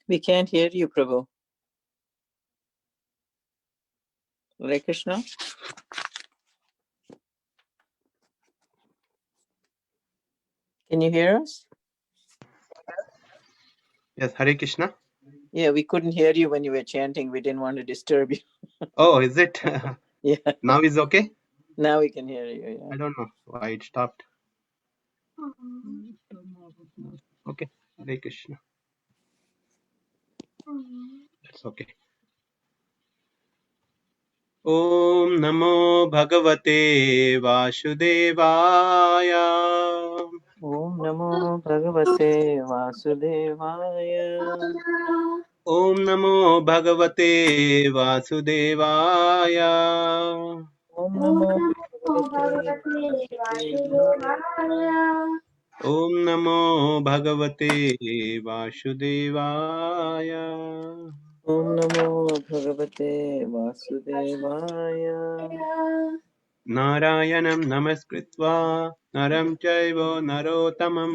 We can't hear you, Prabhu. Hare Krishna. Can you hear us? Yes, Hare Krishna. Yeah, we couldn't hear you when you were chanting. We didn't want to disturb you. Oh, is it? Yeah, Now is okay? now we can hear you. Yeah. I don't know why it stopped. Okay, Hare Krishna. That's okay. Om Namo Bhagavate Vasudevaya. Om Namo Bhagavate Vasudevaya. Om Namo Bhagavate Vasudevaya. Om Namo Bhagavate Vasudevaya. Om Namo Bhagavate Vasudevaya. Om Namo Bhagavate Vasudevaya. Narayanam namaskritva naram chaiva narottamam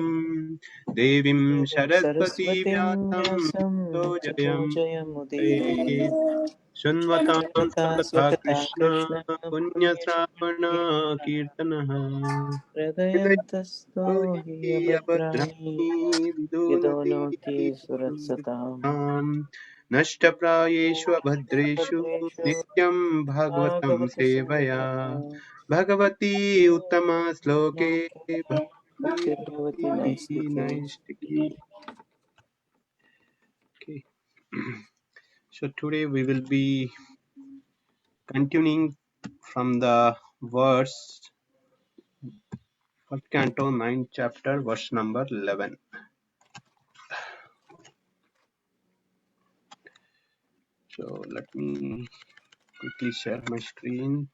devim Devim saraswati Saraswatim vyatam Vyasam tato Tato jayam Jayamudire. Shunvatam Katha Svakatha Swakatha Krishna Krishna Punya Sravana Punyasravana Kirtanaha Hridayantasto hi abhadrani Abhadrani Vidunati Yadonoti Suratsatam Nashtaprayeshu Abhadreshu Bhadreshu Nityam Bhagavatam Bhagavata Sevaya Sevaya Bhagavati Uttama Sloke Loke Bhakti Bhakti Naistike. Naistiki. Okay. So today we will be continuing from the verse first canto 9th chapter verse number 11. So let me quickly share my screen.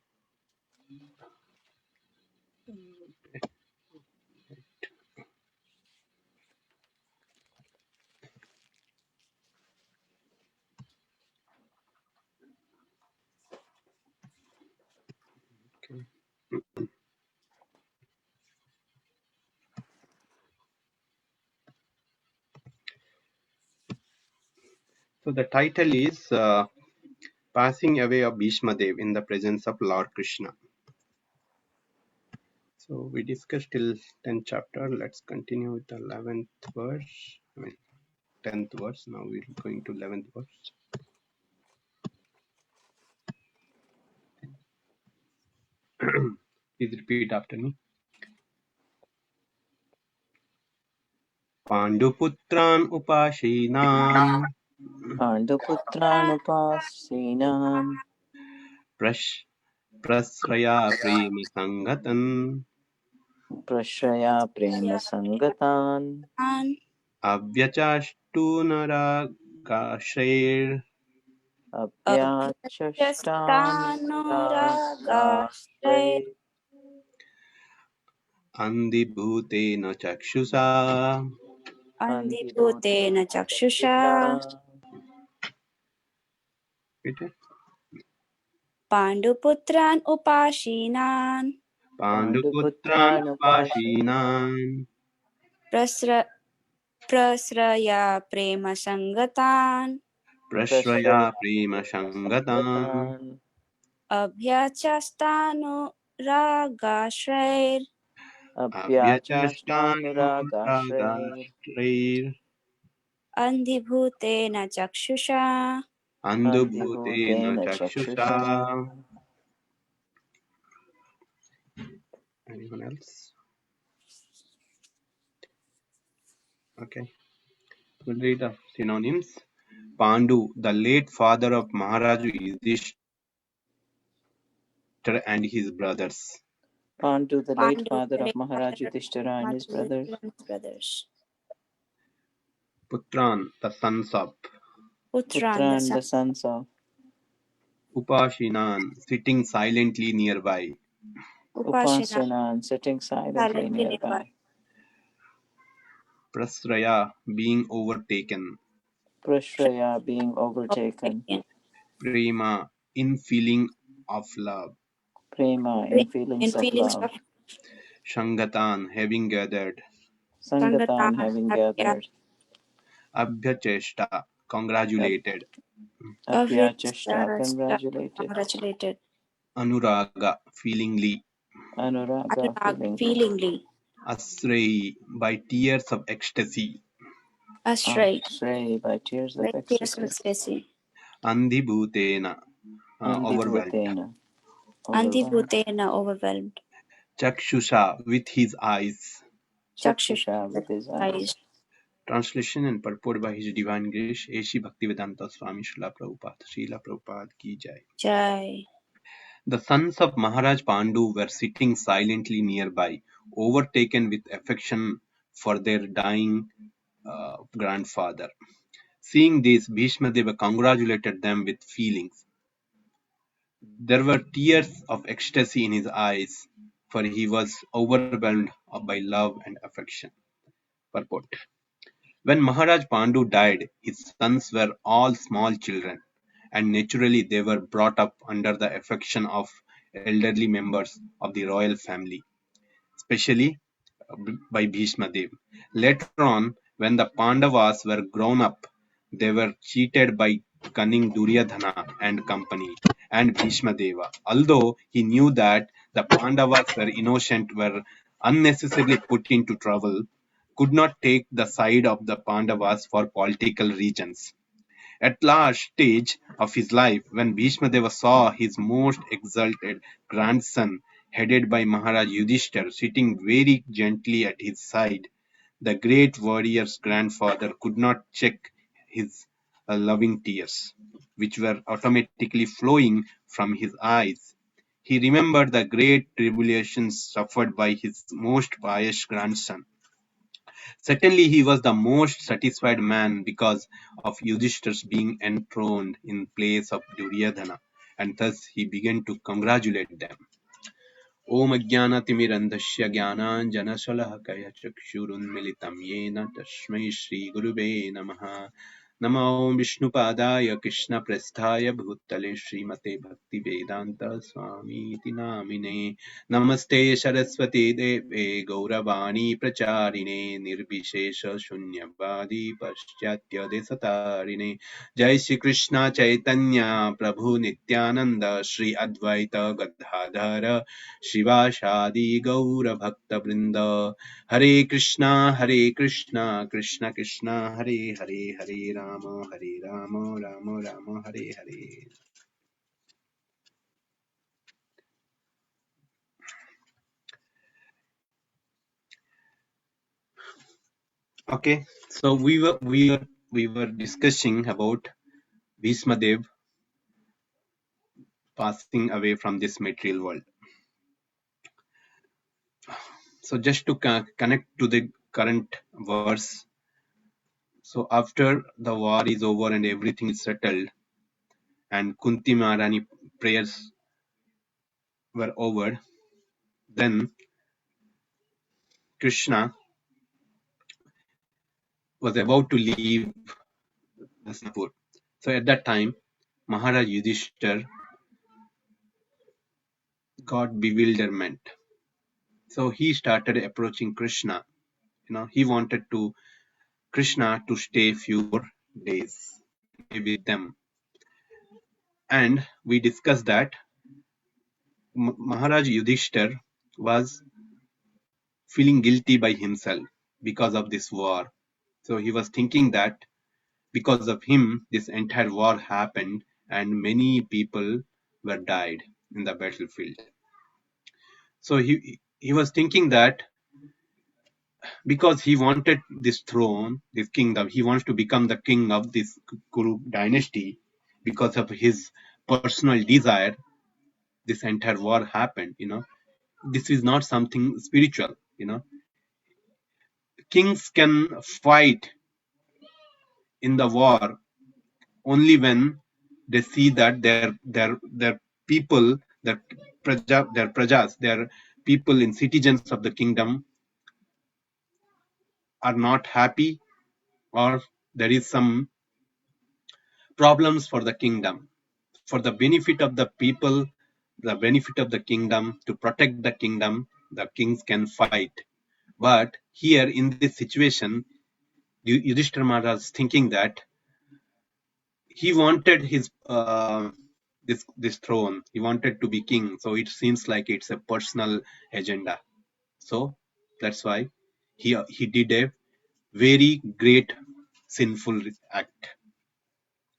Okay. So the title is Passing Away of Bhishma Dev in the Presence of Lord Krishna. So we discussed till 10th chapter. Let's continue with the 11th verse. 10th verse. Now we're going to 11th verse. Please repeat after me. Panduputran upashinam Panduputranupasinam prasraya prema sangatan Prashraya Prema Sangatan avyachashtu naragashrair Abhyachashtanuragaste andibhutena chakshusha. Andibhutena Chakshusha Repeat it. पाण्डुपुत्रान् उपासीनान् Panduputran Panduputranupasinam upashinam प्रस्रया प्रेमसङ्गतान् prashraya Prashraya prema Prema sangatan Sangatan अभ्यचस्तानुरागाश्रैर् Abhyachashtanuragashrair avyachashtanuragashrair अन्धिभूतेन चक्षुषा andubhutena Andibhutena chakshusha. Chakshusha. Anyone else? Okay. We'll read the synonyms. Pandu, the late father of Maharaju Yudhishthira and his brothers. Pandu, the late Pandu father of Maharaj Yudhishthira and his brothers. brothers Putran, the sons of पुत्रान् Putran, the sons of Upashinan, sitting silently nearby. Upasana Upasanan, sitting silently nearby. Prasraya, being overtaken. Prashraya, being overtaken. Prema, in feeling of love. Prema, in feelings in of feelings love. of Shangatan, having gathered. Sangatan, having gathered. Abhyacheshta, congratulated. Apyachashta, congratulated. Congratulated. Anuraga, feelingly. Anuraga, Anurag, feelingly. feelingly. Asray, by tears of ecstasy. Astray, Astray, by tears of by tears of ecstasy. ecstasy. Andhibhutena, overwhelmed. Andhibhutena, overwhelmed. Andhibhutena, overwhelmed. Chakshusha, with his eyes. Chakshusha, with his eyes. Translation and purport by His Divine Grace, A.C. Bhaktivedanta Swami Srila Prabhupada. Srila Prabhupada ki jai. Jai. The sons of Maharaj Pandu were sitting silently nearby, overtaken with affection for their dying grandfather. Seeing this, Bhishma Deva congratulated them with feelings. There were tears of ecstasy in his eyes, for he was overwhelmed by love and affection. Purport. When Maharaj Pandu died, his sons were all small children, and naturally they were brought up under the affection of elderly members of the royal family, especially by Bhishma Dev. Later on, when the Pandavas were grown up, they were cheated by cunning Duryodhana and company, and Bhishma Deva. Although he knew that the Pandavas were innocent, were unnecessarily put into trouble, could not take the side of the Pandavas for political reasons. At last stage of his life, when Bhishma Deva saw his most exalted grandson, headed by Maharaj Yudhishthir, sitting very gently at his side, the great warrior's grandfather could not check his loving tears, which were automatically flowing from his eyes. He remembered the great tribulations suffered by his most pious grandson. Certainly he was the most satisfied man because of Yudhishthir's being enthroned in place of Duryodhana, and thus he began to congratulate them. Om Ajnanatimirandhasya Jnananjanashalakaya Chakshurunmilitam Yena Tasmai Shri Gurube Namaha. Namo Vishnupadaya Krishna Prasthaya Bhutale Srimate Bhakti Vedanta Swami Iti Namine. Namaste Saraswati Deve Gauravani Pracharine Nirbishesha Shunyavadi Paschatya Desatarine. Jai Shri Krishna Chaitanya Prabhu Nityananda Shri Advaita Gadadhara Shivashadi Gaura Bhakta Vrinda. Hare Krishna Krishna Krishna Hare Hare Hare Rama Rama Rama Hare Hare. Okay, so we were discussing about Bhishma Dev passing away from this material world. So just to connect to the current verse, so after the war is over and everything is settled, and Kunti Maharani prayers were over, then Krishna was about to leave Hastinapur. So at that time, Maharaj Yudhishthir got bewilderment. So he started approaching Krishna. He wanted Krishna to stay few more days with them. And we discussed that Maharaj Yudhishthir was feeling guilty by himself because of this war. So he was thinking that because of him, this entire war happened and many people were died in the battlefield. So he was thinking that because he wanted this throne, this kingdom, he wants to become the king of this Kuru dynasty. Because of his personal desire, this entire war happened. This is not something spiritual. Kings can fight in the war only when they see that their people, their prajas, their people and citizens of the kingdom are not happy, or there is some problems for the kingdom. For the benefit of the people, the benefit of the kingdom, to protect the kingdom, the kings can fight. But here in this situation, Yudhishthira Maharaj is thinking that he wanted his this throne. He wanted to be king. So it seems like it's a personal agenda. So that's why he did a very great sinful act.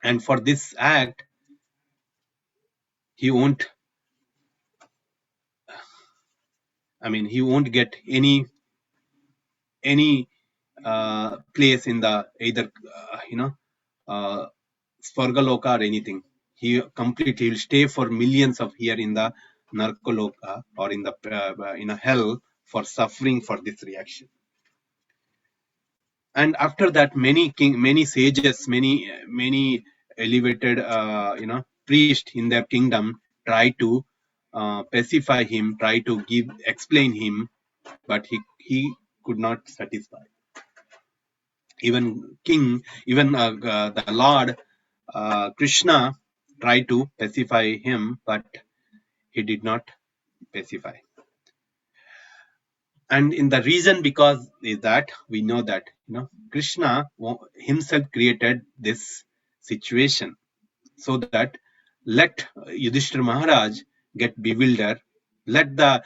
And for this act, he won't. I mean, he won't get any place in the either uh, Svargaloka or anything. He completely will stay for millions of years in the Narkoloka or in the in a hell for suffering for this reaction. And after that, many sages, many elevated priests in their kingdom try to pacify him, try to explain him, but he could not satisfy. Even the Lord Krishna tried to pacify him, but he did not pacify. And in the reason because is that we know that Krishna himself created this situation so that let Yudhishthira Maharaj get bewildered, let the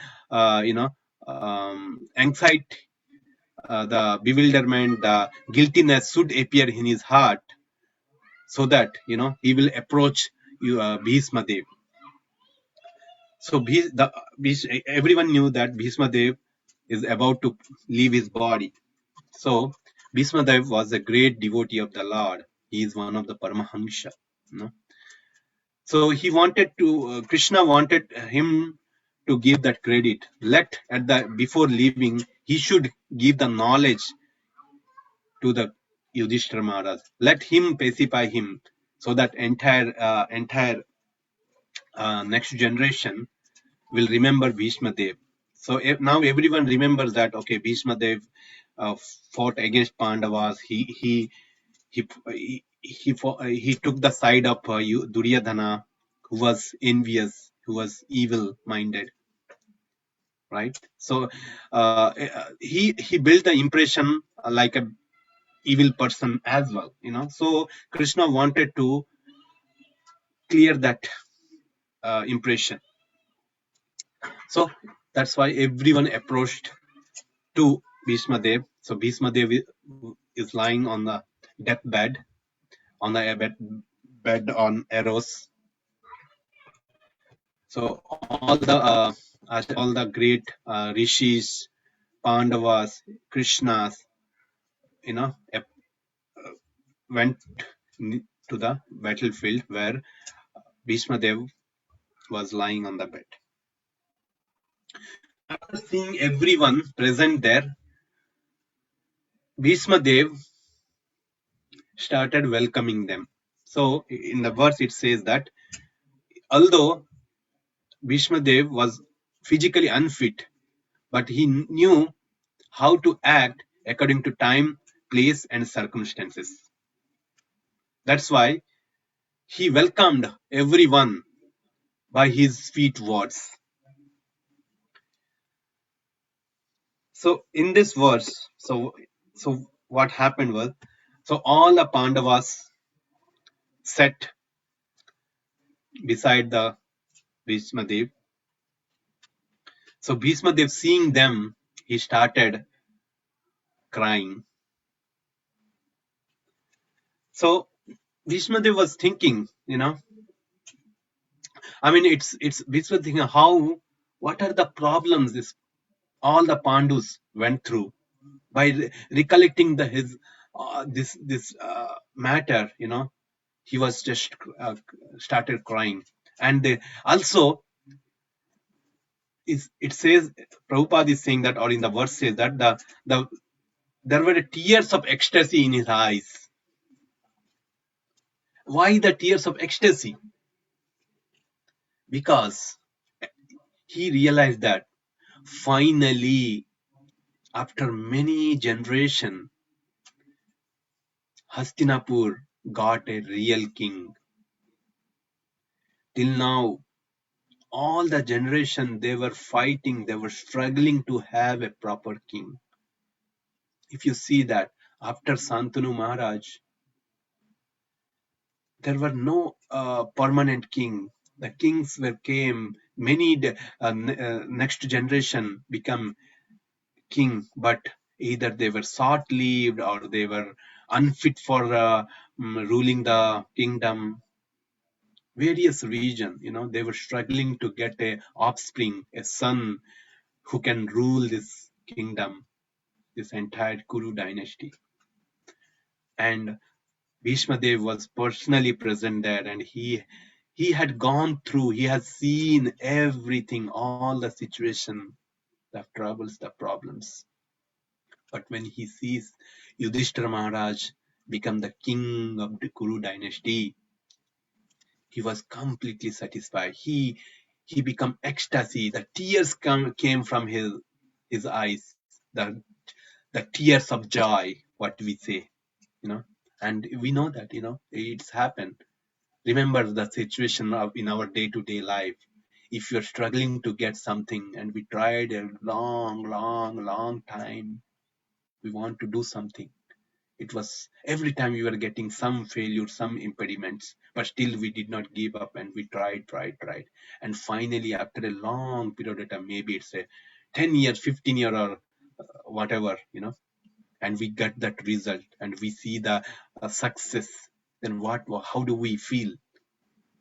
anxiety, the bewilderment, the guiltiness should appear in his heart, so that he will approach Bhisma Dev. So everyone knew that Bhisma Dev is about to leave his body. So Bhisma Dev was a great devotee of the Lord. He is one of the Paramahamsa. So he wanted to, Krishna wanted him to give that credit. Before leaving, he should give the knowledge to the Yudhishthira Maharaj. Let him pacify him, so that entire next generation will remember Bhishma Dev. So now everyone remembers that, okay, Bhishma Dev fought against Pandavas. He took the side of Duryodhana, who was envious, who was evil-minded, right? So he built the impression like a evil person as well, So Krishna wanted to clear that impression. So that's why everyone approached to Bhishma Dev. So Bhishma Dev is lying on the deathbed, on the bed on arrows. So all the great rishis, Pandavas, Krishnas, went to the battlefield where Bhishma Dev was lying on the bed. After seeing everyone present there, Bhishma Dev started welcoming them. So in the verse it says that although Bhishma Dev was physically unfit, but he knew how to act according to time, place, and circumstances. That's why he welcomed everyone by his sweet words. So in this verse, so what happened was, so all the Pandavas sat beside the Bhishma Dev. So Bhishma Dev, seeing them, he started crying. So Bhishma Dev was thinking, I mean, it's Bhishma thinking what are the problems all the Pandus went through by recollecting his this matter, he was just started crying. And also it says, Prabhupada is saying that, or in the verse says that there were tears of ecstasy in his eyes. Why the tears of ecstasy? Because he realized that finally, after many generations, Hastinapur got a real king. Till now, all the generation, they were fighting, they were struggling to have a proper king. If you see that, after Santanu Maharaj, there were no permanent king. The kings were came, many next generation become king, but either they were short-lived or they were unfit for ruling the kingdom. Various region, they were struggling to get a offspring, a son who can rule this kingdom, this entire Kuru dynasty. And Bhishma Dev was personally present there, and he had gone through, he has seen everything, all the situation, the troubles, the problems. But when he sees Yudhishthira Maharaj become the king of the Kuru dynasty, he was completely satisfied. He became ecstasy. The tears came from his eyes. The tears of joy, what we say, and we know that, it's happened. Remember the situation of in our day-to-day life. If you're struggling to get something and we tried a long time, we want to do something. It was every time we were getting some failure, some impediments, but still we did not give up and we tried. And finally, after a long period of time, maybe it's a 10 years, 15 year or whatever, and we get that result and we see the success, then how do we feel?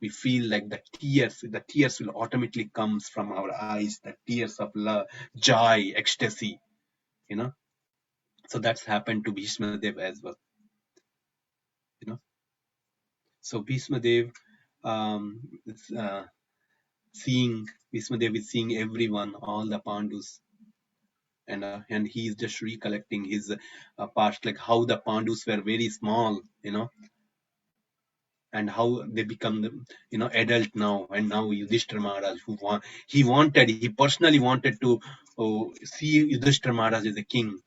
We feel like the tears will automatically comes from our eyes, the tears of love, joy, ecstasy, so that's happened to Bhishma Dev as well, so Bhishma Dev is seeing, Bhishma Dev is seeing everyone, all the Pandus, and he is just recollecting his past, like how the Pandus were very small, and how they become the adult now, and now Yudhishthira Maharaj, he personally wanted to see Yudhishthira Maharaj as a king,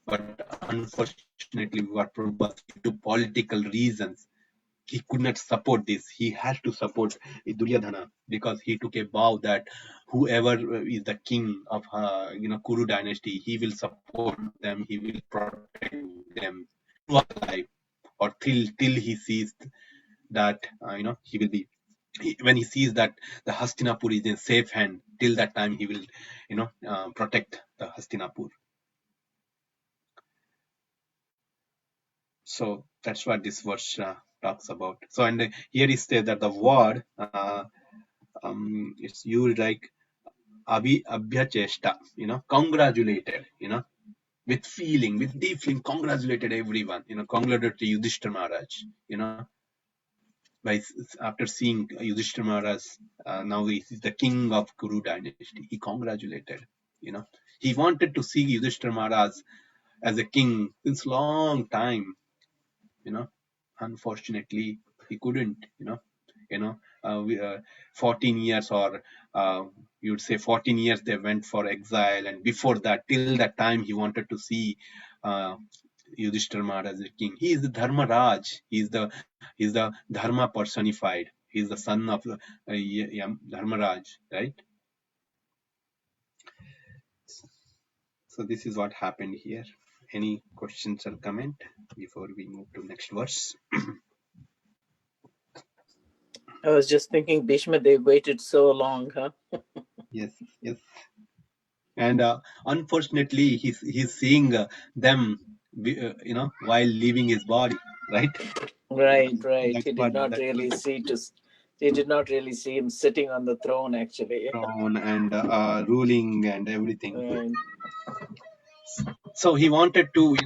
but unfortunately what Prabhupada, due to political reasons, he could not support this. He has to support Duryodhana because he took a vow that whoever is the king of Kuru dynasty, he will support them, he will protect them throughout life, or till he sees that he will be, when he sees that the Hastinapur is in safe hand, till that time he will protect the Hastinapur. So that's what this verse talks about. So, and here is said that the word it's used like abhyachesta, congratulated, with feeling, with deep feeling, congratulated everyone, congratulated Yudhishthira Maharaj, by after seeing Yudhishthira Maharaj, now he is the king of Kuru dynasty. He congratulated, he wanted to see Yudhishthira Maharaj as a king since long time, unfortunately he couldn't, 14 years, or you'd say 14 years they went for exile, and before that, till that time he wanted to see Yudhishthira Maharaj as a king. He is the Dharmaraj. He's the Dharma personified. He's the son of Dharmaraj, right? So this is what happened here. Any questions or comment before we move to next verse? I was just thinking, Bhishma, they waited so long, huh? Yes. And unfortunately, he's seeing them, while leaving his body, right? Right. That's He did what not that really see him sitting on the throne, actually. throne and ruling and everything. Right. So he wanted to,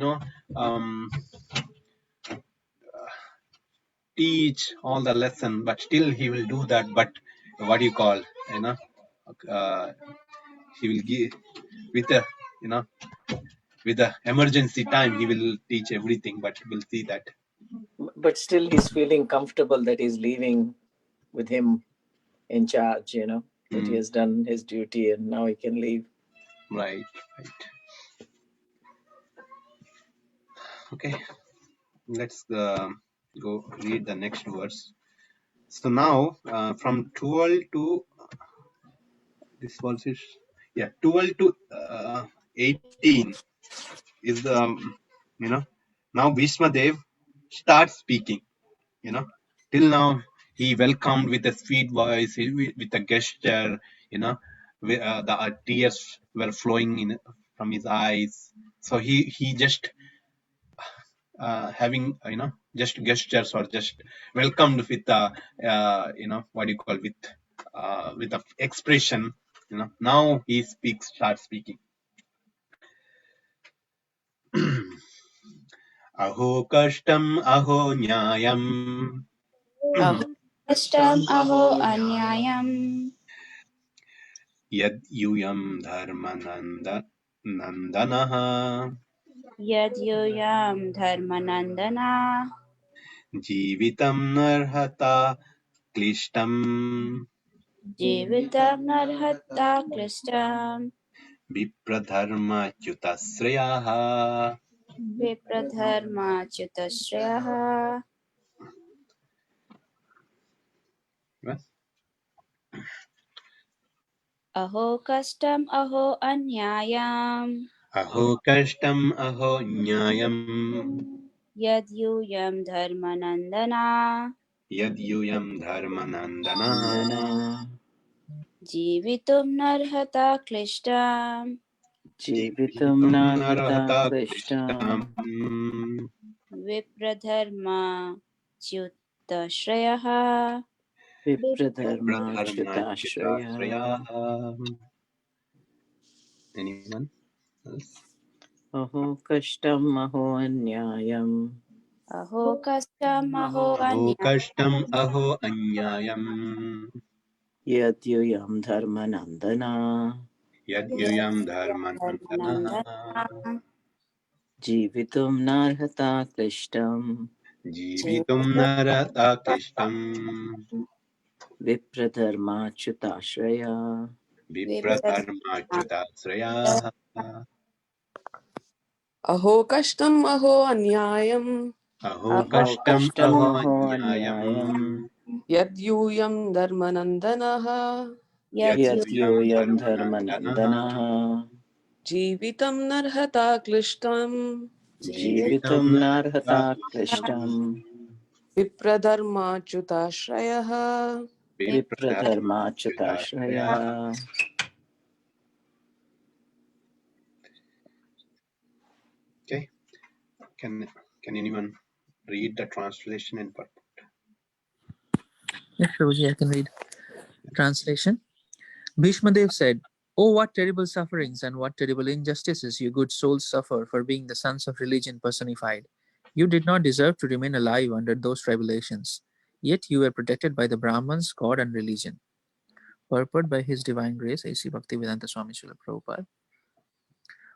teach all the lesson, but still he will do that. But what do you call, uh, he will give with a, with the emergency time, he will teach everything. But we'll see that. But still, he's feeling comfortable that he's leaving with him in charge, that he has done his duty and now he can leave. Right. Okay, let's go read the next verse. So now from 12 to this verse is 12 to 18 is the now Bhishma Dev starts speaking, Till now, he welcomed with a sweet voice, with a gesture, you know, the tears were flowing from his eyes. So he just having, just gestures, or just welcomed with what do you call, with the expression. Now he starts speaking. Aho kashtam aho nyayam Aho Kastam Aho Anyayam yad yuyam dharmananda nandanaha Yad Yoyam Dharmanandana jivitam narhata klishtam Jeevitam Narhata Kristam vipradharma chutasrayaha. Vipradharma Chitashryaha. Aho Kastam Aho Anyayam Aho kashtam aho nyayam Yad Yoyam Dharmanandana yad yuyam dharmanandana Nandana Jeevitum Narhata Klishtam Jivitum jivitum narhata narhata klishtam klishtam Vipradharma च्युतश्रयः Vipradharma vipradharma Chutashraya chutasrayaha. Anyone else? Aho Kashtam Aho Anyayam अहो कष्टमहो Aho अन्य kashtam aho anyayam Yadyuyam Dharmanandana yad yuyam धर्मनन्दन dharmanandana Jivitum narhata klishtam jivitum narhata klishtam Vipradharma Chutashraya विप्रधर्माच्युताश्रयाः अहो कष्टम् अहो अन्यायम् अहो Aho कष्टम् Kashtam अहो Aho अन्यायम् Anyayam यद्यूयम् धर्मनन्दनः यद्यूयम् Yadyuyam धर्मनन्दनः Dharmanandana जीवितम् नर्हता क्लिष्टम् जीवितम् Jivitum नरका narhata क्लिष्टम् klishtam विप्रधर्माच्युताश्रयः Vipradharma विप्रधर्माच्युताश्रयाः. Chutashraya Okay, can anyone read the translation in purport? Yes, Prabhuji, I can read. Translation. Bhishmadev said, "Oh, what terrible sufferings and what terrible injustices you good souls suffer for being the sons of religion personified. You did not deserve to remain alive under those tribulations. Yet you were protected by the Brahmins, God, and religion." Purport by His Divine Grace, A.C. Bhaktivedanta Swami Srila Prabhupada.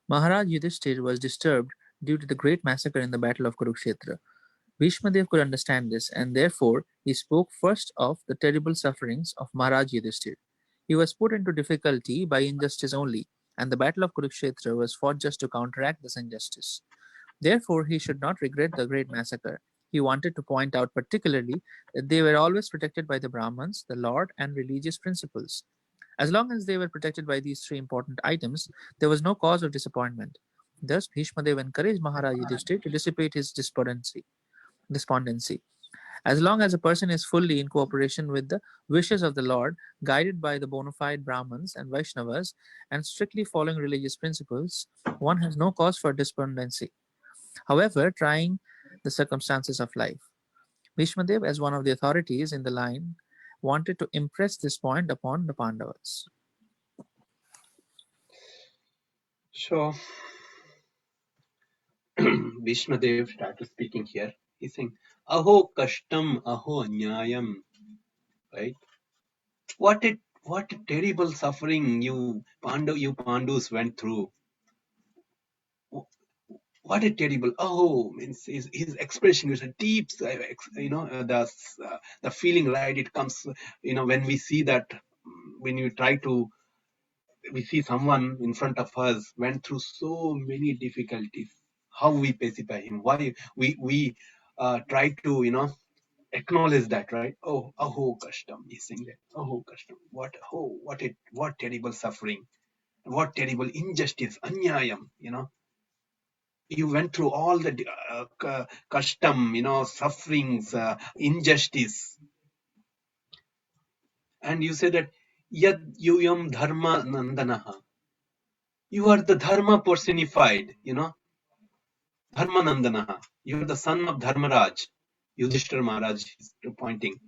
Maharaj Yudhishthir was disturbed due to the great massacre in the Battle of Kurukshetra. Bhishmadev could understand this, and therefore he spoke first of the terrible sufferings of Maharaj Yudhishthir. He was put into difficulty by injustice only, and the battle of Kurukshetra was fought just to counteract this injustice. Therefore, he should not regret the great massacre. He wanted to point out particularly that they were always protected by the Brahmins, the Lord, and religious principles. As long as they were protected by these three important items, there was no cause of disappointment. Thus, Bhishmadev encouraged Maharaj Yudhishthir to dissipate his despondency. As long as a person is fully in cooperation with the wishes of the Lord, guided by the bona fide Brahmins and Vaishnavas, and strictly following religious principles, one has no cause for despondency. However, trying the circumstances of life. Bhishmadev, as one of the authorities in the line, wanted to impress this point upon the Pandavas. So Vishnudev started speaking here. He's saying, Aho kashtam aho anyayam. Right? What a terrible suffering you Pandus went through. What a terrible, means his expression is a deep, the feeling, right? It comes, when we see that, when we see someone in front of us went through so many difficulties, how we pacify him, why we try to, acknowledge that, right? Aho kashtam, he's saying that, aho kashtam, what terrible suffering, what terrible injustice, anyayam, You went through all the custom, sufferings, injustice, and you say that yad yuyam dharma nandanaha. You are the dharma personified, dharma nandanaha. You are the son of Dharmaraj. Yudhishthira Maharaj is pointing,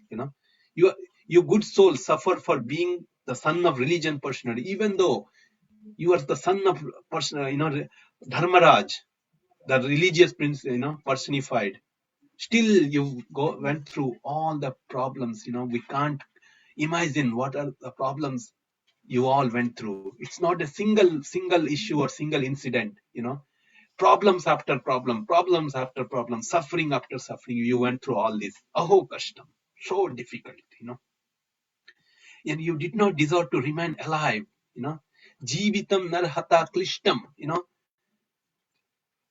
you you good soul suffer for being the son of religion personally, even though you are the son of person, Dharmaraj, the religious prince, personified. Still, you went through all the problems. We can't imagine what are the problems you all went through. It's not a single issue or single incident. Problems after problems after problem, suffering after suffering. You went through all this. Aho kashtam, so difficult. And you did not deserve to remain alive. Jeevitam narhata klishtam.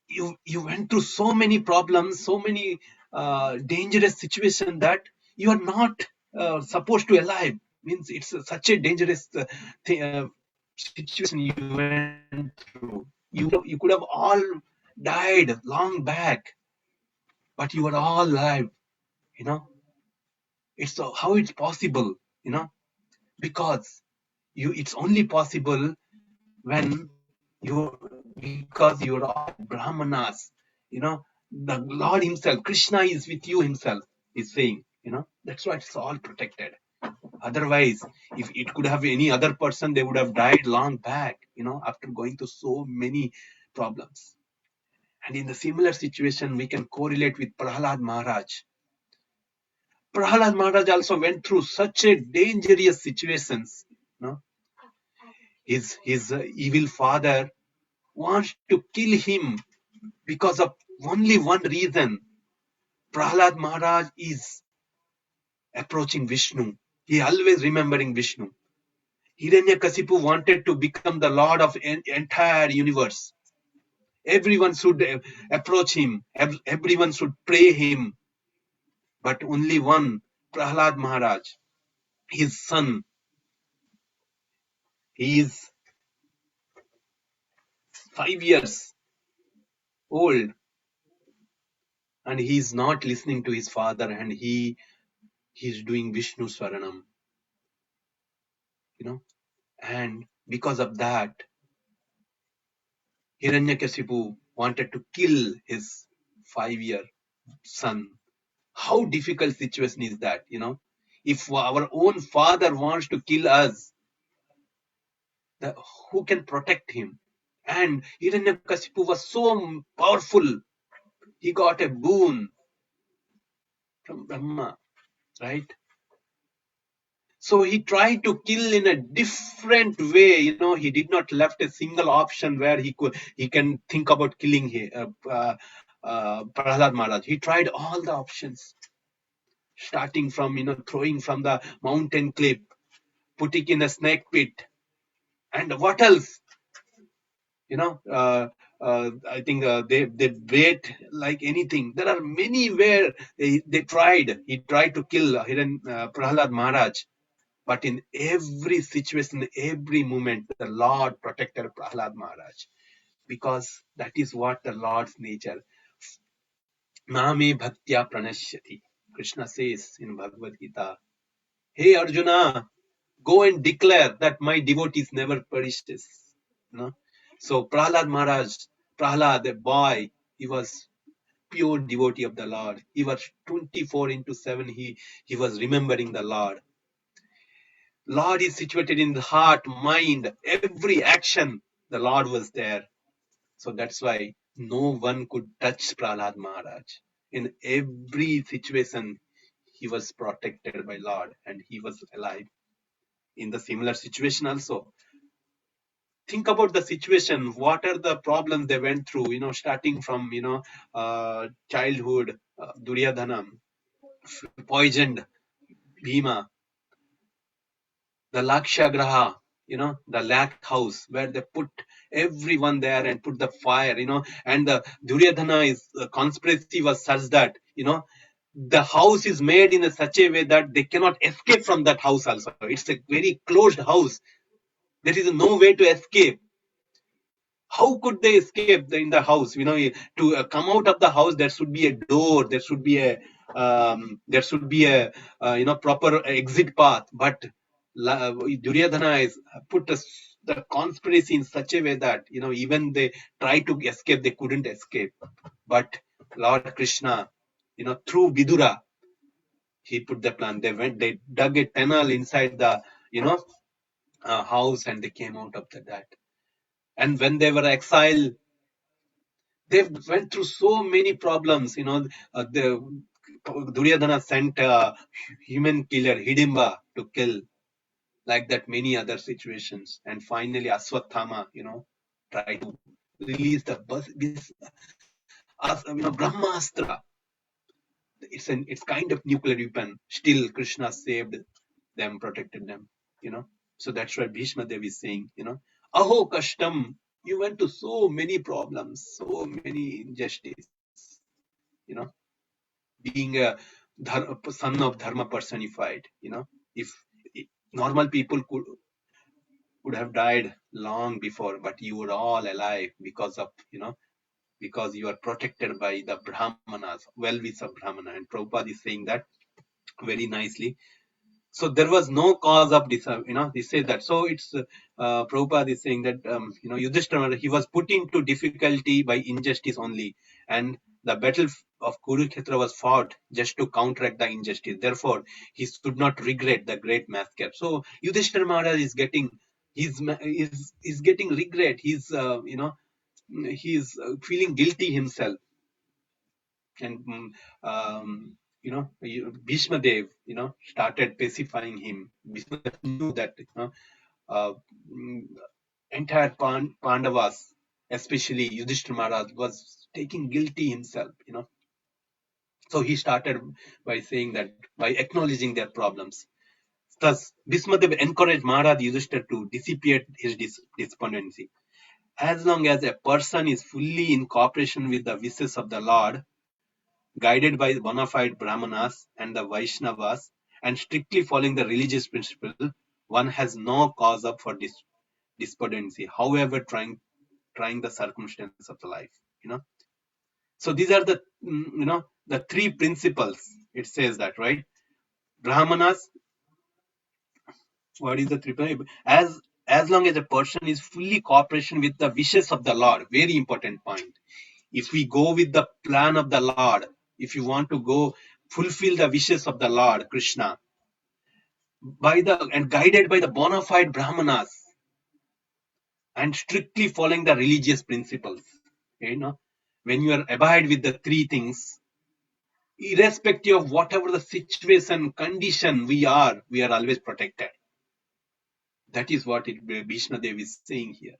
You went through so many problems, so many dangerous situations that you are not supposed to alive. Means it's such a dangerous situation you went through. You could have all died long back, but you are all alive. It's how it's possible. Because it's only possible when because you're all brahmanas, the Lord himself, Krishna is with you himself, is saying, that's why it's all protected. Otherwise, if it could have any other person, they would have died long back, after going through so many problems. And in the similar situation, we can correlate with Prahlad Maharaj. Prahlad Maharaj also went through such a dangerous situations. His evil father wants to kill him because of only one reason. Prahlad Maharaj is approaching Vishnu. He always remembering Vishnu. Hiranyakasipu wanted to become the lord of entire universe. Everyone should approach him. Everyone should pray him. But only one, Prahlad Maharaj, his son, he is 5 years old and he is not listening to his father, and he is doing Vishnu Swaranam. And because of that, Hiranyakasipu wanted to kill his 5-year son. How difficult situation is that, If our own father wants to kill us, who can protect him? And Hiranyakasipu was so powerful. He got a boon from Brahma, right? So he tried to kill in a different way. He did not left a single option where he can think about killing Prahlad Maharaj. He tried all the options, starting from throwing from the mountain cliff, putting in a snake pit, and what else? I think they wait like anything. There are many where they tried. He tried to kill Prahlad Maharaj. But in every situation, every moment, the Lord protected Prahlad Maharaj, because that is what the Lord's nature. Name bhaktya pranashyati. Krishna says in Bhagavad Gita, hey Arjuna, go and declare that my devotee never perishes. So Prahlad Maharaj, Prahlad, the boy, he was pure devotee of the Lord. He was 24/7. He was remembering the Lord. Lord is situated in the heart, mind, every action. The Lord was there. So that's why no one could touch Prahlad Maharaj. In every situation, he was protected by Lord and he was alive. In the similar situation also, think about the situation. What are the problems they went through? Starting from childhood, Duryodhana poisoned Bhima, the Lakshagraha, the lakh house where they put everyone there and put the fire, and the Duryodhana conspiracy was such that, the house is made in such a way that they cannot escape from that house also. It's a very closed house. There is no way to escape. How could they escape in the house? To come out of the house, there should be a door, there should be a proper exit path. But Duryodhana is put the conspiracy in such a way that even they tried to escape, they couldn't escape. But Lord Krishna, through Vidura, he put the plan. They dug a tunnel inside the house, and they came out of that. And when they were exiled, they went through so many problems. The Duryodhana sent a human killer Hidimba to kill, like that many other situations. And finally Aswathama, tried to release this Brahmastra. It's kind of nuclear weapon. Still Krishna saved them, protected them. So that's what Bhishma Devi is saying. Aho kashtam, you went to so many problems, so many injustice. Being a son of dharma personified. If normal people would have died long before, but you were all alive because you are protected by the Brahmanas, well-wisher Brahmana. And Prabhupada is saying that very nicely. So there was no cause of this, they say that. So it's Prabhupada is saying that, Yudhishthira, he was put into difficulty by injustice only. And the battle of Kurukshetra was fought just to counteract the injustice. Therefore, he should not regret the great massacre. So Yudhishthira Maharaj is getting, is getting regret. He's feeling guilty himself. And Bhishma Dev started pacifying him. Bhishma Dev knew that uh, mm, entire Pandavas, especially Yudhishthira Maharaj, was taking guilty himself. So he started by saying that, by acknowledging their problems. Thus Bhishma Dev encouraged Maharaj Yudhishthira to dissipate his despondency. As long as a person is fully in cooperation with the wishes of the Lord, guided by bona fide Brahmanas and the Vaishnavas, and strictly following the religious principle, one has no cause up for despondency, however trying the circumstances of the life. So these are the the three principles. It says that, right? Brahmanas. What is the three? As long as a person is fully cooperation with the wishes of the Lord, very important point. If we go with the plan of the Lord, if you want to go fulfill the wishes of the Lord Krishna, and guided by the bona fide Brahmanas, and strictly following the religious principles, when you are abide with the three things, irrespective of whatever the situation, condition we are always protected. That is what Bhishma Dev is saying here.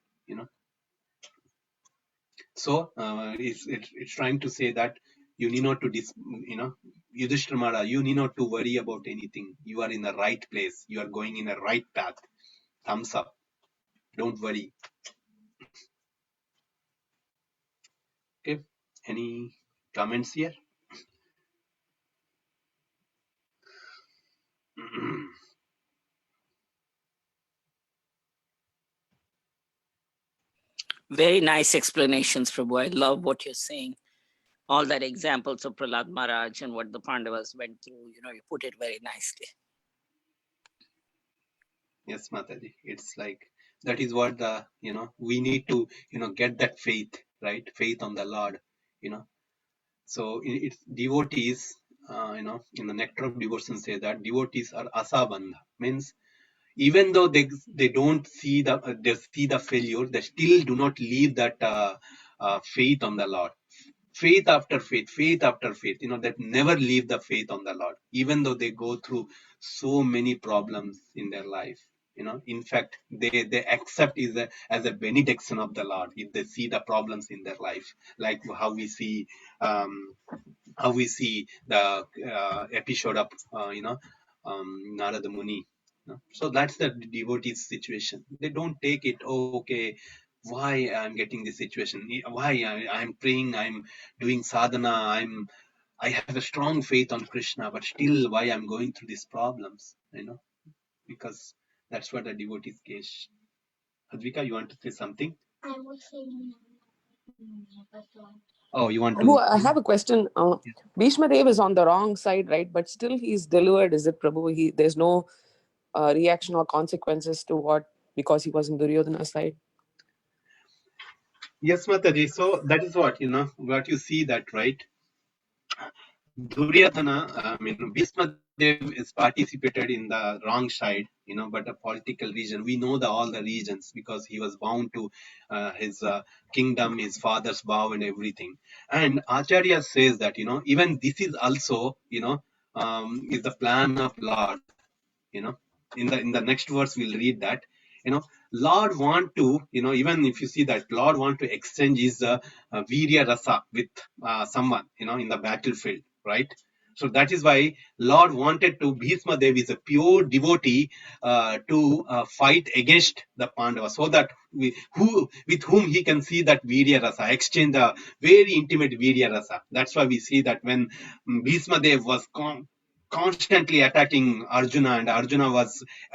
So it's trying to say that you need not to Yudhishthira Maharaj, you need not to worry about anything. You are in the right place. You are going in the right path. Thumbs up. Don't worry. Okay. Any comments here? Very nice explanations, Prabhu. I love what you're saying. All that examples of Prahlad Maharaj and what the Pandavas went through, you put it very nicely. Yes, Mataji. It's like that is what we need to get that faith, right? Faith on the Lord. So it's devotees. In the Nectar of Devotion say that devotees are asabandha, means even though they don't see they see the failure, they still do not leave that faith on the Lord. Faith after faith, faith after faith, that never leave the faith on the Lord, even though they go through so many problems in their life. In fact, they accept as a benediction of the Lord if they see the problems in their life, like how we see the episode of Narada Muni. So that's the devotee's situation. They don't take it, oh, okay, why I'm getting this situation, why I'm praying, I'm doing sadhana, I have a strong faith on Krishna, but still why I'm going through these problems, because that's what the devotee's case. Advika, you want to say something? Oh, you want Prabhu, to? I have a question. Bhishma Dev is on the wrong side, right? But still he's delivered, is it, Prabhu? There's no reaction or consequences to what, because he was in Duryodhana's side. Yes, Mataji. So that is what, what you see that, right? Duryodhana, Bhishma Dev is participated in the wrong side, but a political region. We know all the regions because he was bound to his kingdom, his father's vow and everything. And Acharya says that, even this is also, is the plan of Lord. you know in the next verse we'll read that, Lord want to, even if you see that Lord want to exchange his virya rasa with someone, in the battlefield, right? So that is why Lord wanted to, Bhishma Dev is a pure devotee, to fight against the Pandavas, so that with whom he can see that virya rasa, exchange the very intimate virya rasa. That's why we see that when Bhishma Dev was constantly attacking Arjuna, and Arjuna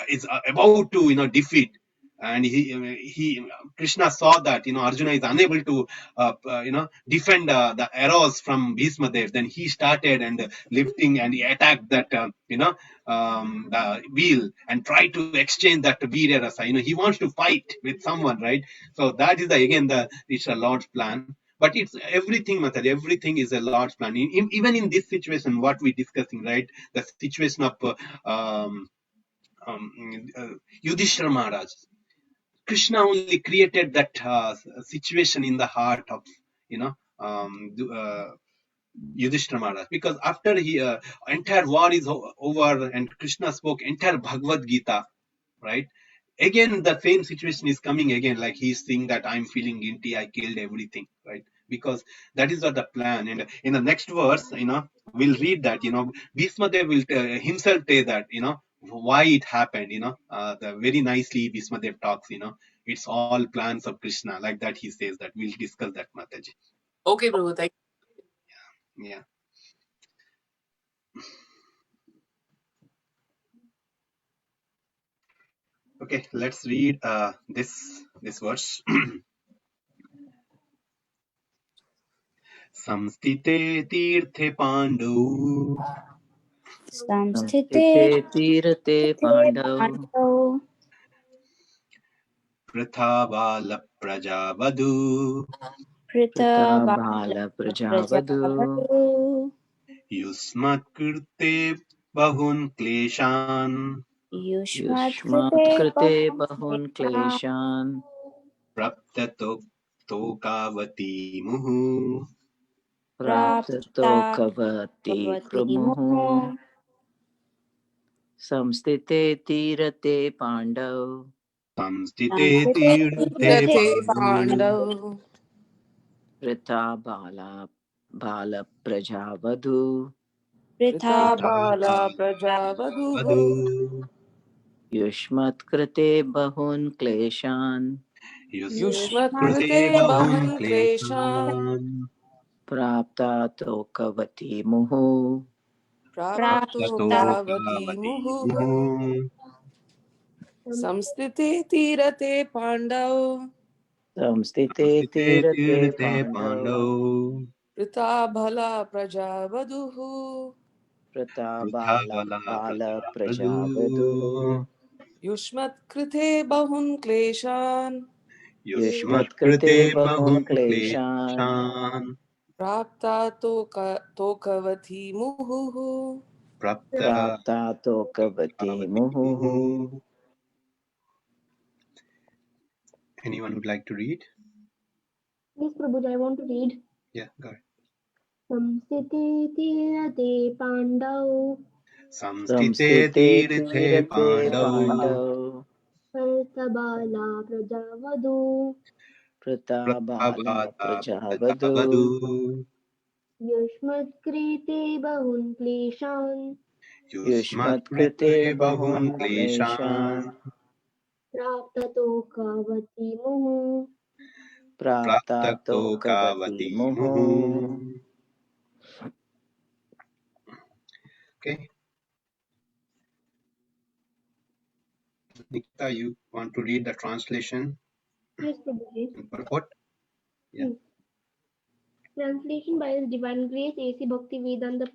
is about to defeat, and he Krishna saw that Arjuna is unable to defend the arrows from Bhishma Dev. Then he started and lifting, and he attacked that the wheel and tried to exchange that Virya Rasa. He wants to fight with someone, right? So that is it's a Lord's plan. But it's everything, Mataji, everything is a Lord's plan. Even in this situation, what we're discussing, right? The situation of Yudhishthira Maharaj. Krishna only created that situation in the heart of, Yudhishthira Maharaj, because after he entire war is over and Krishna spoke entire Bhagavad Gita, right? Again, the same situation is coming again, like he's saying that I'm feeling guilty, I killed everything, right? Because that is not the plan. And in the next verse, we'll read that, Bhishma Dev will himself say that, why it happened, the very nicely Bhishma Dev talks, it's all plans of Krishna, like that he says that. We'll discuss that, Mataji. Okay, Prabhu, thank you. Yeah. Okay, let's read this verse. Samstite tirthe pandu संस्थिते संस्थिते तीरते स्थिते Pandava पाण्डौ pratha bala prajavadu पृथबालप्रजावधू पृथबालप्रजावतु yusmat kirte bahun kleshan युष्मत्कृते युष्मत्कृते बहुं बहून् क्लेशान् क्लेशान् praptato tokavati muhu. प्राप्ततो प्राप्ता कवति भवति प्रमुः मुहुः संस्थिते तीरते Pandava Samstite संस्थिते tirthe तीर्थे you. pandu Pandav. वृथा बालप्रजावधू वृथा Pritha pratha Bala बालप्रजावतु Prajavaduhu. bala युष्मत्कृते बहून् क्लेशान् Yushmat krute Krite bahun Bahun Kleshan. kleshan प्राप्तातो कवति मुहुः Prapto प्राप्ता praptato Kavati kavati Muhu. muhu. Samstite Tirate Pandav. संस्थिते Samstite तीरते tirthe Pandava pandu Prita Bhala Prajavaduhu. pratha bala बालप्रजावधूः prajavadu Yushmat Krite Bahun Kleshan. yusmat युष्मत्कृते krute बहून् bahun क्लेशान् kleshan Prapta Tokavati Muhu. prapta प्राप्तातो कवति kavati मुहुः muhu. Anyone would like to read? Yes, Prabhuji, I want to read. Yeah, go ahead. Samsite tirate pandau Samstite संस्थिते tirthe तीरते pandau Pandava partabala prajavadu प्रताबाला prathabhata प्रजावधू prajavadu युष्मत्कृते बहुन् क्लेशान् yusmat युष्मत्कृते krute bahun बहून् kleshan क्लेशान् प्राप्ततो कवति मुहुः प्राप्तातो praptato कवति kavati मुहुः muhu. Okay, Nikita, you want to read the translation? Yes, Prabhuji. And purport? Yeah. Translation by His Divine Grace A.C. Bhaktivedanta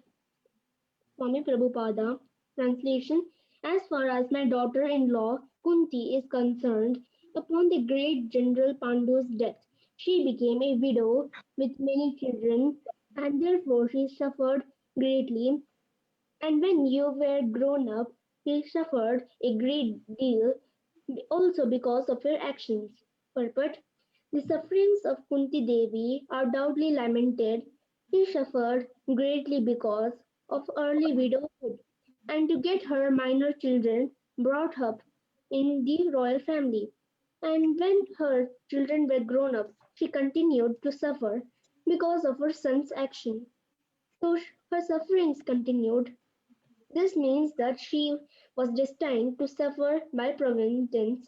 Swami Prabhupada. Translation. As far as my daughter-in-law Kunti is concerned, upon the great General Pandu's death, she became a widow with many children, and therefore she suffered greatly. And when you were grown up, he suffered a great deal also because of your actions. Purport. The sufferings of Kunti Devi are doubly lamented. She suffered greatly because of early widowhood, and to get her minor children brought up in the royal family. And when her children were grown up, she continued to suffer because of her son's action. So her sufferings continued. This means that she was destined to suffer by providence,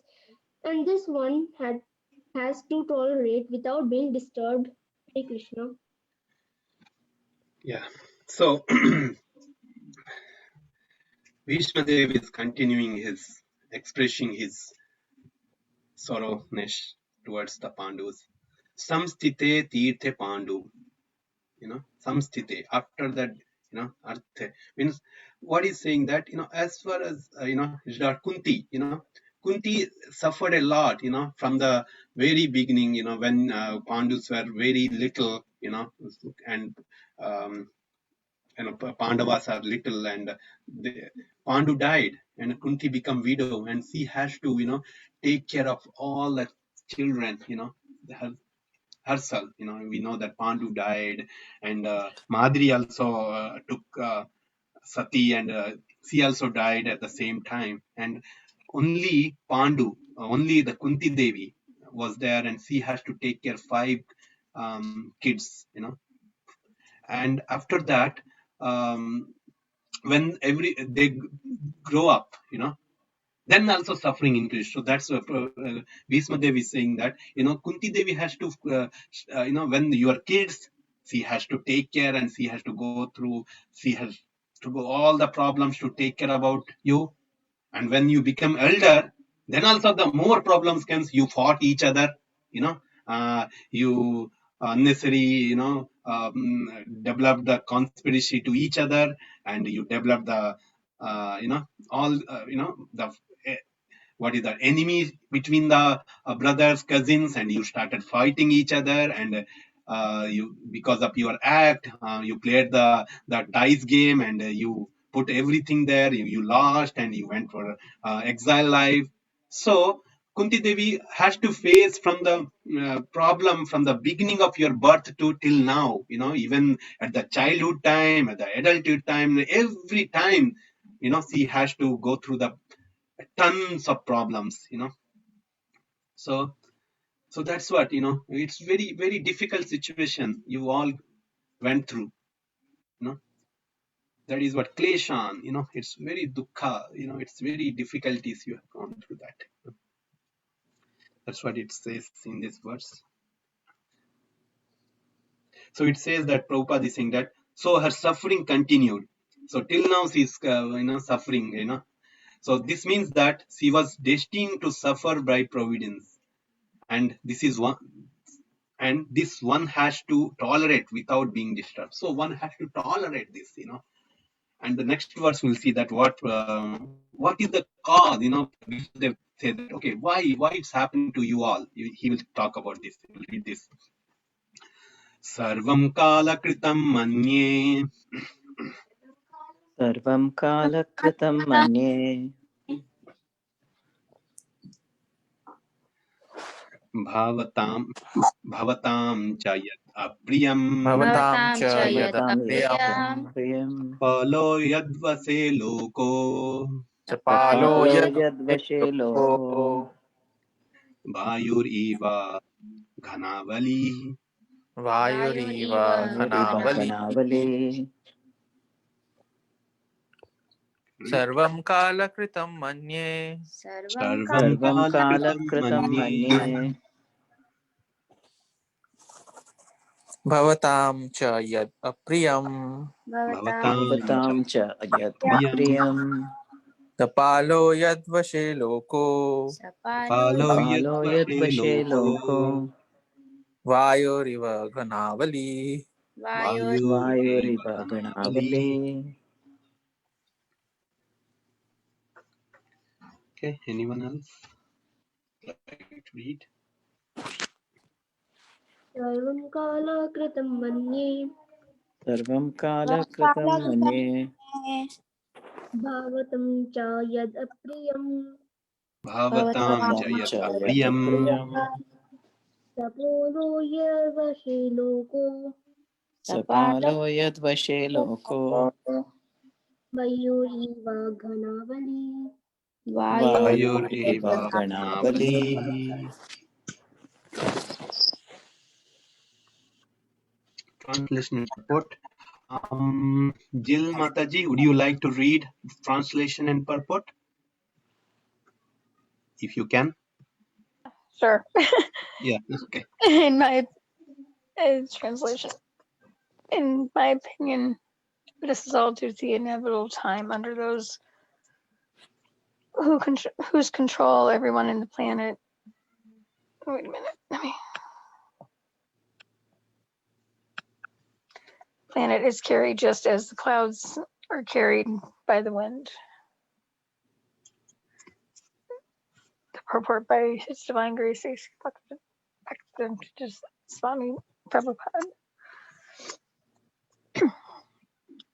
and this one has to tolerate without being disturbed. Hare Krishna. Yeah. So Bhishmadev is continuing his expressing his sorrowness towards the Pandus. Samstite tirthe Pandu. Samstite. After that, arthe means what is saying that as far as Kunti, Kunti suffered a lot, from the very beginning, when Pandus were very little, and um, Pandavas are little, and Pandu died, and Kunti become widow, and she has to, take care of all the children, her, herself. We know that Pandu died, and Madri also took Sati, and she also died at the same time, and only Pandu, only the Kunti Devi was there, and she has to take care 5 kids, and after that, um, when they grow up, then also suffering increase. So that's what Bhishma Devi is saying, that Kunti Devi has to when your kids, she has to take care, and she has to go through, she has to go all the problems to take care about you. And when you become elder, then also the more problems comes. You fought each other, you unnecessary, develop the conspiracy to each other, and you develop the all the what is the enemies between the brothers, cousins, and you started fighting each other, and you, because of your act, you played the dice game, and you put everything there, you lost, and you went for exile life. So Kunti Devi has to face from the problem from the beginning of your birth to till now, even at the childhood time, at the adulthood time, every time, she has to go through the tons of problems, so that's what, it's very, very difficult situation you all went through, that is what kleshan, it's very dukkha, it's very difficulties you have gone through that. That's what it says in this verse. So it says that Prabhupada is saying that, so her suffering continued. So till now she's suffering, so this means that she was destined to suffer by providence, and this is one, and this one has to tolerate without being disturbed. So one has to tolerate this, and the next verse we'll see that what is the cause, they say that, okay, why it's happening to you all. He will talk about this. He will read this. Sarvam kala kritam manye सर्वं कालकृतं मन्ये bhavatam cha yad apriyam Bhavatam cha yad भवतां apriyam यत्प्रियं palo yadvase loko chapalo सपालो yad यद्वशे लोको vayur iva ghanavali. vayuriva वायुरिव ghanavali. घनावले Sarvam kala kritam manye Sarvam सर्वं kala kritam कालकृतं manye मन्ये bhavatam cha yad apriyam bhavatam भवतां cha च यत् priyam अप्रियं तपालो यद्वशे लोको Palo पालो yadvashe यद्वशे loco loko वायोरिव घनावली वायुरिव Vayurivaghanavali. गणावली. Okay, anyone else like to read? सर्वं कालाकृतं मन्ये सर्वं कालकृतं मन्ये भावतं च यद् अप्रियं Bhavatam भवतं च Jayat यत् Apriyam प्रियं सपोलो यवशे लोको सपालो यद्वशे लोको मयूरीव घनावली वायुरिव गणावली. Vayurivaghanavali. Translation and purport. Jill Mataji, would you like to read translation and purport? If you can. Sure. Yeah, okay. In my translation, in my opinion, this is all due to the inevitable time under those whose control everyone in the planet. Wait a minute. Planet is carried just as the clouds are carried by the wind. The purport by His Divine Grace A.C. Bhaktivedanta Swami Prabhupada.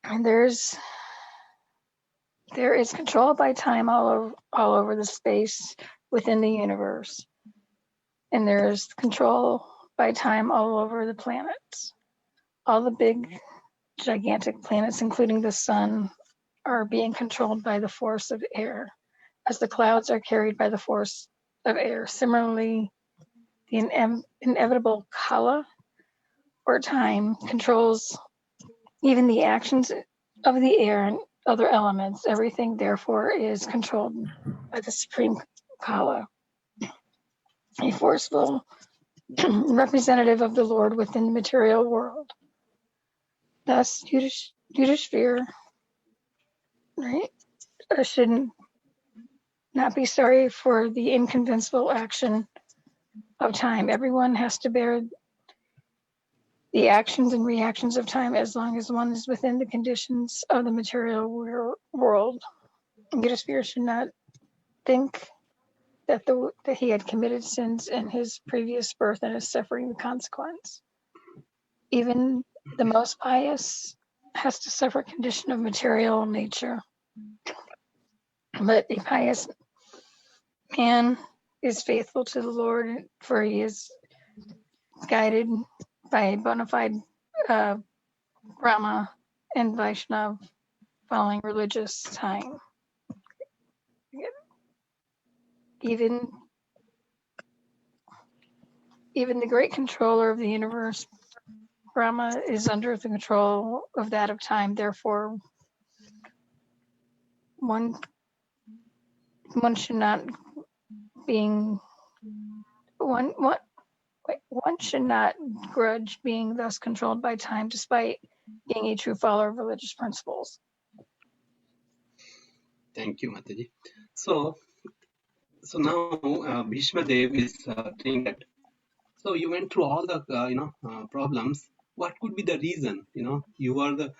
And there is control by time all over the space within the universe. And there is control by time all over the planets. All the big, gigantic planets, including the sun, are being controlled by the force of air, as the clouds are carried by the force of air. Similarly, the inevitable kala, or time, controls even the actions of the air and other elements. Everything, therefore, is controlled by the supreme kala, a forceful representative of the Lord within the material world. Thus, Yudhishthira, right, should not be sorry for the inconceivable action of time. Everyone has to bear the actions and reactions of time as long as one is within the conditions of the material world. Yudhishthira should not think that he had committed sins in his previous birth and is suffering the consequence. Even the most pious has to suffer a condition of material nature. But a pious man is faithful to the Lord, for he is guided by a bona fide Brahma and Vaishnav following religious time. Even the great controller of the universe, Brahma, is under the control of that of time. Therefore, one should not one should not grudge being thus controlled by time, despite being a true follower of religious principles. Thank you, Mataji. So now Bhishma Dev is saying that. So you went through all the problems. What could be the reason? You are the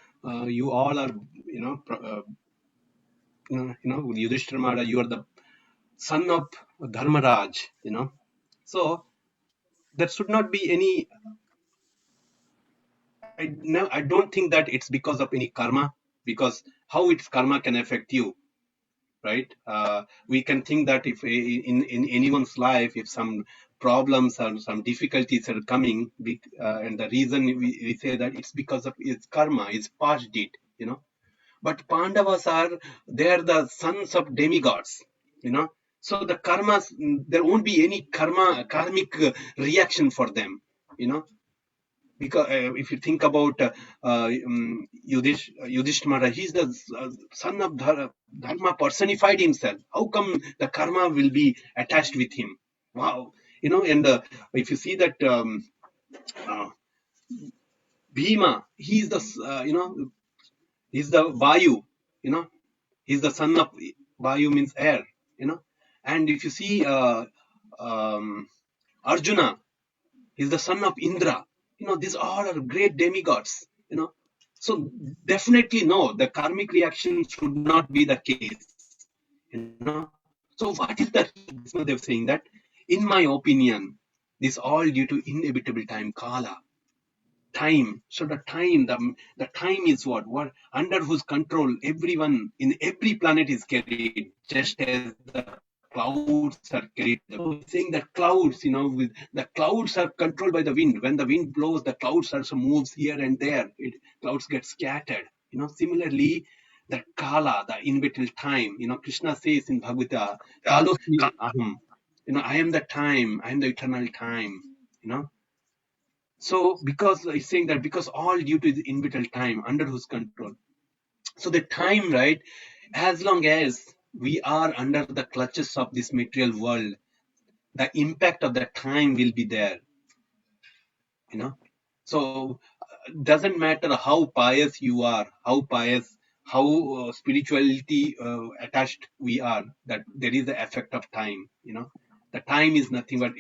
you all are Yudhishthira Maharaj, you are the son of Dharmaraj. So there should not be any. I don't think that it's because of any karma, because how its karma can affect you, right? We can think that if in anyone's life, if some problems or some difficulties are coming, and the reason we say that it's because of its karma, its past deed, But Pandavas they are the sons of demigods, So the karmas, there won't be any karmic reaction for them, Because if you think about Yudhishthira, he's the son of Dharma personified himself. How come the karma will be attached with him? Wow, and if you see that Bhima, he's the he's the Vayu, he's the son of Vayu means air, and if you see Arjuna, he's the son of Indra. These all are great demigods. So definitely no, the karmic reaction should not be the case. So what is the reason they're saying that? In my opinion, this all due to inevitable time, kala, time. So the time is what under whose control everyone in every planet is carried, just as the clouds are carried. So he's saying that clouds, with the clouds are controlled by the wind. When the wind blows, the clouds also moves here and there. Clouds get scattered. Similarly, the kala, the inevitable time. Krishna says in Bhagavata, kalosmi aham. I am the time. I am the eternal time. So because it's saying that because all due to the inevitable time under whose control. So the time, right? As long as we are under the clutches of this material world, the impact of the time will be there. So doesn't matter how pious you are, how spirituality attached we are, that there is the effect of time. The time is nothing but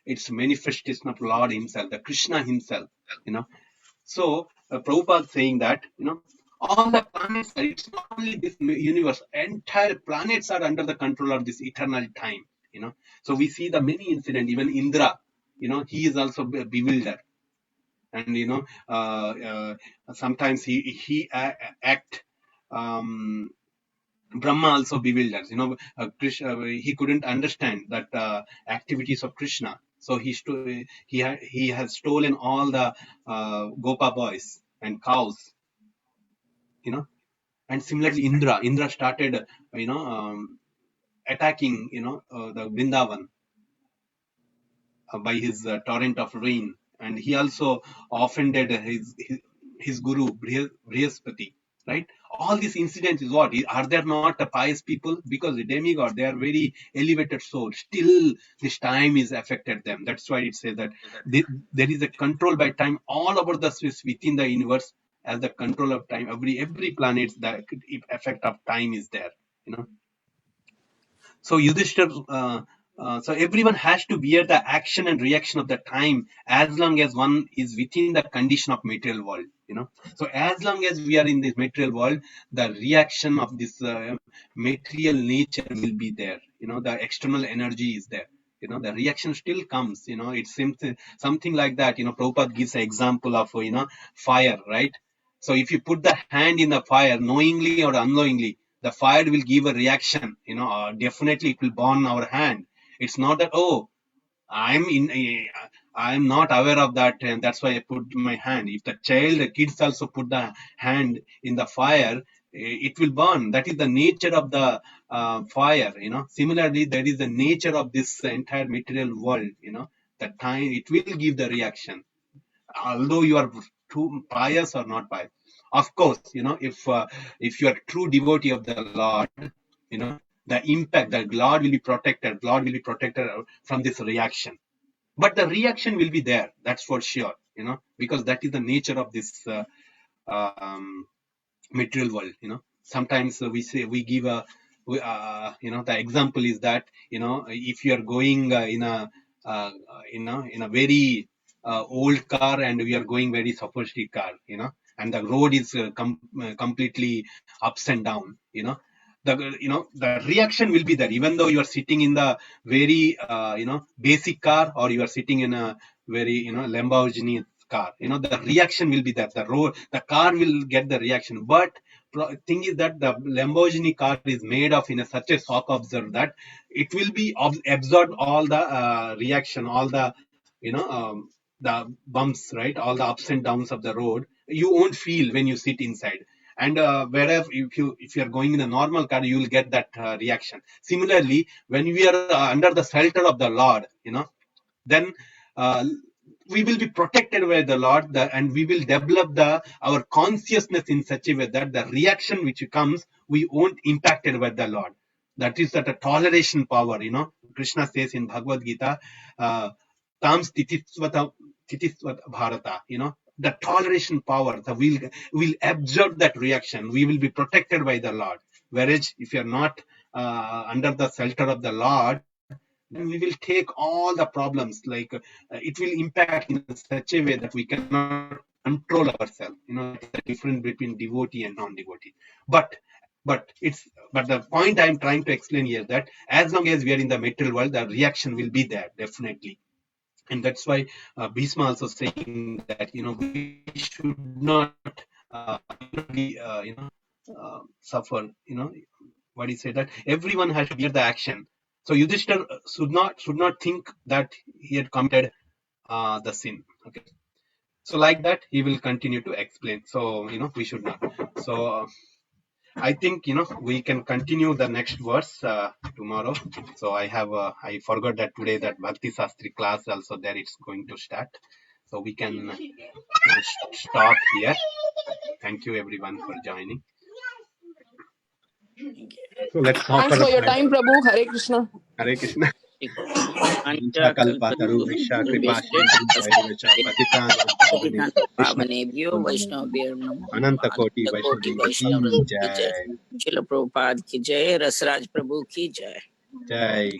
it's manifestation of Lord Himself, the Krishna Himself. So Prabhupada saying that all the planets are, it's not only this universe, entire planets are under the control of this eternal time. So we see the many incidents, even Indra, he is also bewildered. And sometimes he act Brahma also bewildered. Krishna, he couldn't understand that activities of Krishna. So he has stolen all the Gopa boys and cows. And similarly Indra started attacking the Vrindavan by his torrent of rain, and he also offended his guru Brihaspati, right? All these incidents is what? Are there not pious people? Because the demigod, they are very elevated souls. Still, this time is affected them. That's why it says that there is a control by time all over the space within the universe. As the control of time, every planet, the effect of time is there. So Yudhishthir, so everyone has to bear the action and reaction of the time as long as one is within the condition of material world. So as long as we are in this material world, the reaction of this material nature will be there. The external energy is there. The reaction still comes. It's something like that. Prabhupada gives an example of fire, right? So if you put the hand in the fire, knowingly or unknowingly, the fire will give a reaction. Definitely it will burn our hand. It's not that, oh, I'm not aware of that, and that's why I put my hand. If the kids also put the hand in the fire, it will burn. That is the nature of the fire. Similarly, that is the nature of this entire material world. The time it will give the reaction, although you are too pious or not pious. Of course, if you are true devotee of the Lord, the impact, that Lord will be protected. Lord will be protected from this reaction. But the reaction will be there. That's for sure. Because that is the nature of this material world. Sometimes we give the example is that if you are going in a very old car, and we are going very sophisticated car, and the road is completely ups and down, the reaction will be there, even though you are sitting in the very basic car, or you are sitting in a very Lamborghini car. The reaction will be there. The car will get the reaction. But thing is that the Lamborghini car is made of such a shock absorber that it will be absorb all the reaction, all the the bumps, right? All the ups and downs of the road. You won't feel when you sit inside. And whereas if you are going in a normal car, you will get that reaction. Similarly, when we are under the shelter of the Lord, then we will be protected by the Lord, and we will develop our consciousness in such a way that the reaction which comes, we won't impacted by the Lord. That is that a toleration power. Krishna says in Bhagavad Gita, tam stitisvata bharata. The toleration power, we'll absorb that reaction. We will be protected by the Lord. Whereas if you're not under the shelter of the Lord, then we will take all the problems, like it will impact in such a way that we cannot control ourselves. That's the difference between devotee and non-devotee. But the point I'm trying to explain here, that as long as we are in the material world, the reaction will be there definitely. And that's why Bhishma also saying that we should not be suffer. What he said, that everyone has to bear the action. So Yudhishthir should not think that he had committed the sin. Okay. So like that, he will continue to explain. So we should not. So I think we can continue the next verse tomorrow. So I forgot that today that Bhakti Sastri class also there it's going to start. So we can stop here. Thank you everyone for joining. So let's offer Thanks a for your prayer. time, Prabhu. Hare Krishna. Hare Krishna. Anja पावनेभ्यो वैष्णवेभ्यो नमो अनंत नमः। कोटि अनंत कोटि वैष्णव वैष्णव की की जय। जय शिल प्रभुपाद की जय। रसराज प्रभु की जय। जय।